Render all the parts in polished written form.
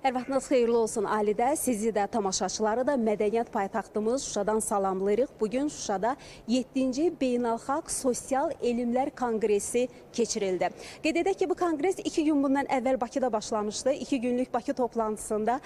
Hər vaxtınız xeyirli olsun Alidə. Sizi də, tamaşaçıları da mədəniyyət paytaxtımız Şuşadan salamlayırıq. Bugün Şuşada 7-ci Beynəlxalq Sosial Elmlər Konqresi keçirildi. Qeyd edək ki, bu konqres 2 gün bundan əvvəl Bakıda başlamışdı. 2 günlük Bakı toplantısında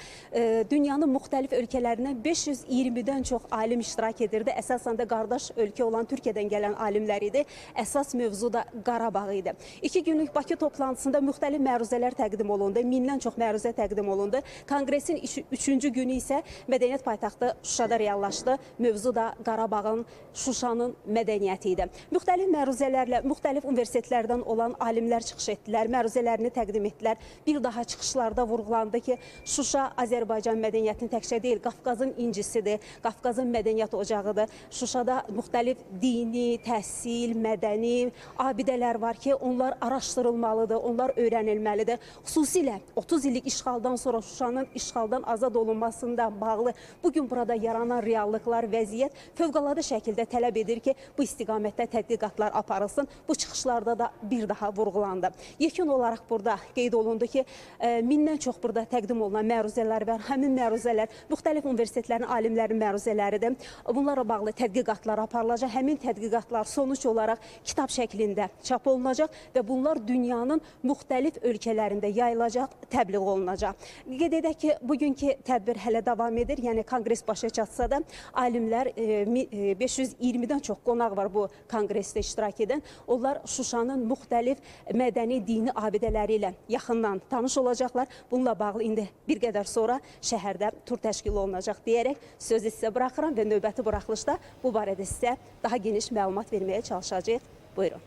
dünyanın müxtəlif ölkələrindən 520-dən çox alim iştirak edirdi. Əsasən də qardaş ölkə olan Türkiyədən gələn alimlər idi. Əsas mövzu da Qarabağ idi. 2 günlük Bakı toplantısında müxtəlif məruzələr təqdim olundu. Mindən çox məruzə təqdim olundu. Konqresin 3-cü günü isə mədəniyyət paytaxtı Şuşada reallaşdı. Mövzu da Qarabağın, Şuşanın mədəniyyəti idi. Müxtəlif məruzələrlə, müxtəlif universitetlərdən olan alimlər çıxış etdilər, məruzələrini təqdim etdilər. Bir daha çıxışlarda vurğulandı ki, Şuşa Azərbaycan mədəniyyətini təkcə deyil, Qafqazın incisidir, Qafqazın mədəniyyət ocağıdır. Şuşada müxtəlif dini, təhsil, mədəni abidələr var ki, onlar araşdırılmalıdır, onlar öyrənilməlidir. Xüsusilə 30 illik işğaldan sonra Şuşanın işğaldan azad olunmasından bağlı bugün burada yaranan reallıqlar, vəziyyət fövqəladə şəkildə tələb edir ki, bu istiqamətdə tədqiqatlar aparılsın. Bu çıxışlarda da bir daha vurğulandı. Yekun olaraq burada qeyd olundu ki, 1000-dən çox burada təqdim olunan məruzələr var. Həmin məruzələr müxtəlif universitetlərin, alimlərin məruzələridir. Bunlarla bağlı tədqiqatlar aparılacaq. Həmin tədqiqatlar sonuç olaraq kitab şəklində çap olunacaq və bunlar dünyanın müxtəlif ölkələrində yayılacaq, təbliğ olunacaq. Qeyd edək ki, bugünkü tədbir hələ davam edir. Yəni, konqres başa çatsa da alimlər 520-dən çox qonaq var bu konqresdə iştirak edən. Onlar Şuşanın müxtəlif mədəni, dini abidələri ilə yaxından tanış olacaqlar. Bununla bağlı indi bir qədər sonra şəhərdə tur təşkil olunacaq deyərək sözü sizə buraxıram və növbəti buraxılışda bu barədə sizə daha geniş məlumat verməyə çalışacağıq. Buyurun.